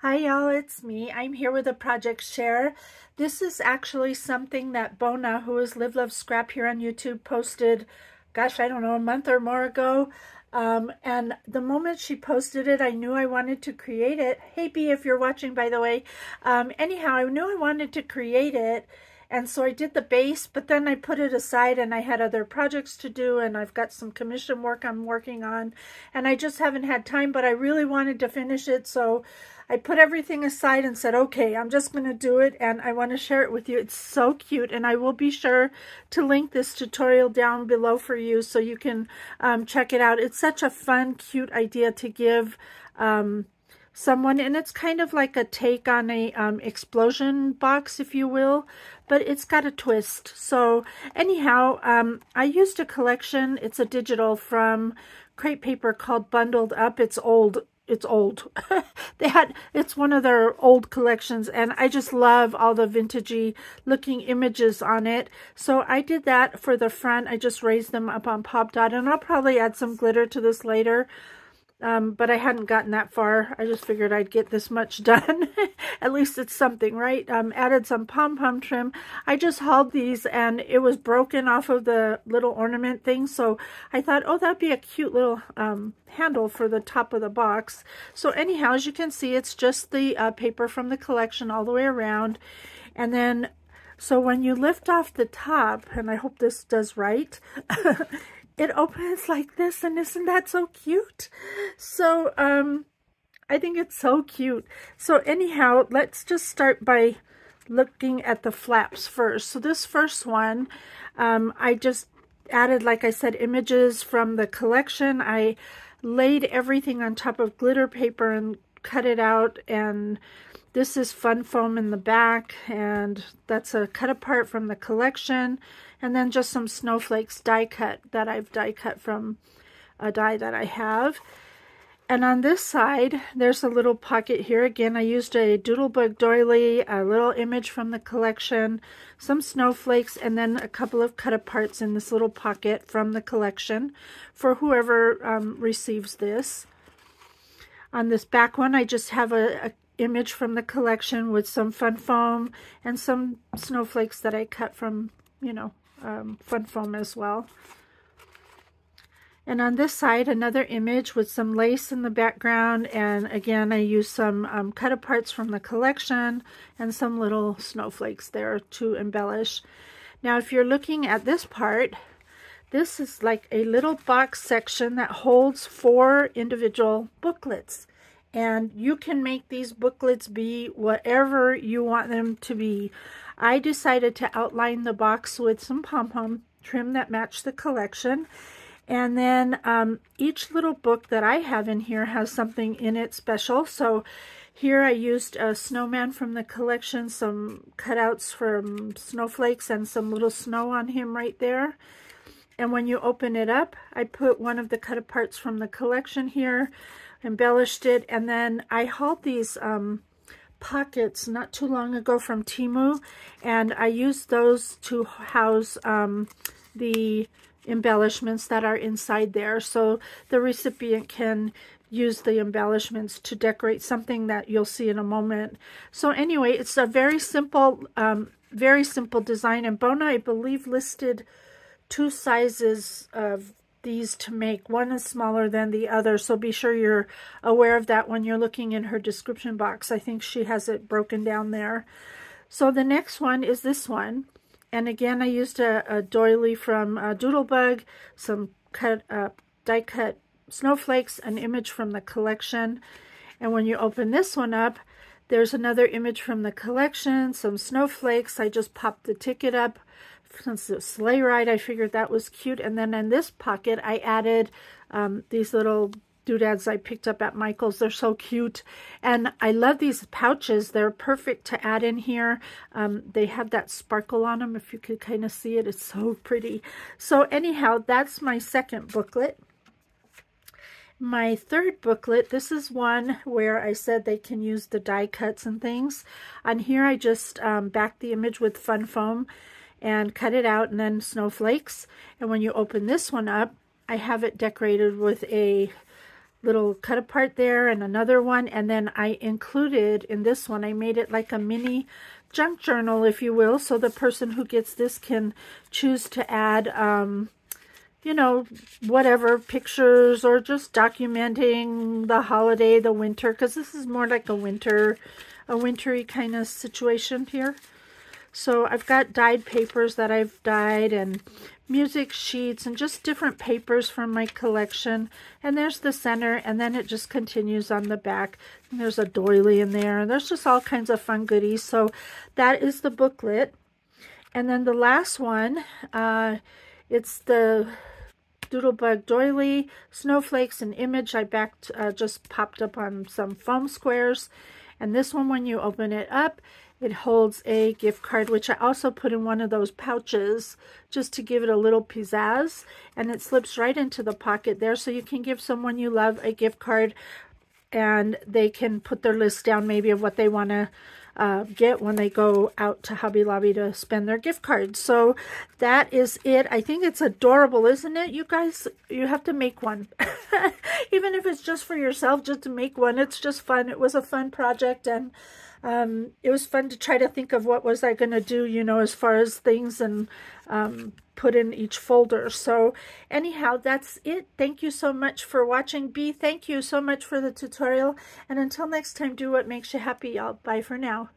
Hi y'all, it's me. I'm here with a project share. This is actually something that Bona, who is Live Love Scrap here on YouTube, posted, gosh, I don't know, a month or more ago. And the moment she posted it, I knew I wanted to create it. Hey B, if you're watching, by the way. Anyhow, I knew I wanted to create it. And so I did the base, but then I put it aside and I had other projects to do, and I've got some commission work I'm working on, and I just haven't had time, but I really wanted to finish it. So I put everything aside and said, okay, I'm just going to do it, and I want to share it with you. It's so cute, and I will be sure to link this tutorial down below for you so you can check it out. It's such a fun, cute idea to give someone, and it's kind of like a take on a explosion box, if you will, but it's got a twist. So anyhow, I used a collection. It's a digital from Crate Paper called Bundled Up. It's old. It's it's one of their old collections, and I just love all the vintagey looking images on it. So I did that for the front. I just raised them up on Pop Dot, and I'll probably add some glitter to this later. But I hadn't gotten that far. I just figured I'd get this much done. At least it's something, right? Added some pom-pom trim. I just hauled these and it was broken off of the little ornament thing. So I thought, oh, that'd be a cute little handle for the top of the box. So anyhow, as you can see, it's just the paper from the collection all the way around. And then, so when you lift off the top, and I hope this does right, it opens like this, and isn't that so cute? So I think it's so cute. So anyhow, let's just start by looking at the flaps first. So this first one, I just added, like I said, images from the collection. I laid everything on top of glitter paper and cut it out, and this is fun foam in the back, and that's a cut apart from the collection. And then just some snowflakes die cut that I've die cut from a die that I have. And on this side, there's a little pocket here. Again, I used a Doodlebug doily, a little image from the collection, some snowflakes, and then a couple of cut aparts in this little pocket from the collection for whoever receives this. On this back one, I just have a image from the collection with some fun foam and some snowflakes that I cut from, you know, fun foam as well. And on this side, another image with some lace in the background, and again I used some cut aparts from the collection and some little snowflakes there to embellish. Now if you're looking at this part, this is like a little box section that holds 4 individual booklets, and you can make these booklets be whatever you want them to be. I decided to outline the box with some pom-pom trim that matched the collection. And then each little book that I have in here has something in it special. So here I used a snowman from the collection, some cutouts from snowflakes, and some little snow on him right there. And when you open it up, I put one of the cut aparts from the collection here, embellished it, and then I hauled these pockets not too long ago from Temu, and I used those to house the embellishments that are inside there, so the recipient can use the embellishments to decorate something that you'll see in a moment. So anyway, it's a very simple design, and Bona, I believe, listed 2 sizes of these to make. One is smaller than the other, so be sure you're aware of that when you're looking in her description box. I think she has it broken down there. So the next one is this one, and again I used a doily from Doodlebug, some die cut snowflakes, an image from the collection. And when you open this one up, there's another image from the collection, some snowflakes. I just popped the ticket up. Since it's sleigh ride, I figured that was cute. And then in this pocket, I added these little doodads I picked up at Michael's. They're so cute. And I love these pouches. They're perfect to add in here. They have that sparkle on them. If you could kind of see it, it's so pretty. So anyhow, that's my second booklet. My third booklet, this is one where I said they can use the die cuts and things. On here, I just backed the image with fun foam and cut it out, and then snowflakes. And when you open this one up, I have it decorated with a little cut apart there and another one. And then I included in this one, I made it like a mini junk journal, if you will. So the person who gets this can choose to add, you know, whatever, pictures or just documenting the holiday, the winter, because this is more like a wintry kind of situation here. So I've got dyed papers that I've dyed and music sheets and just different papers from my collection. And there's the center, and then it just continues on the back. And there's a doily in there, and there's just all kinds of fun goodies. So that is the booklet. And then the last one, it's the Doodlebug doily, snowflakes, and image I just popped up on some foam squares. And this one, when you open it up, it holds a gift card, which I also put in one of those pouches just to give it a little pizzazz. And it slips right into the pocket there, so you can give someone you love a gift card and they can put their list down maybe of what they want to get when they go out to Hobby Lobby to spend their gift cards. So that is it. I think it's adorable, isn't it? You guys, you have to make one. Even if it's just for yourself, just to make one. It's just fun. It was a fun project, and it was fun to try to think of what was I going to do, you know, as far as things and put in each folder. So anyhow, that's it. Thank you so much for watching. B, thank you so much for the tutorial. And until next time, do what makes you happy, y'all. Bye for now.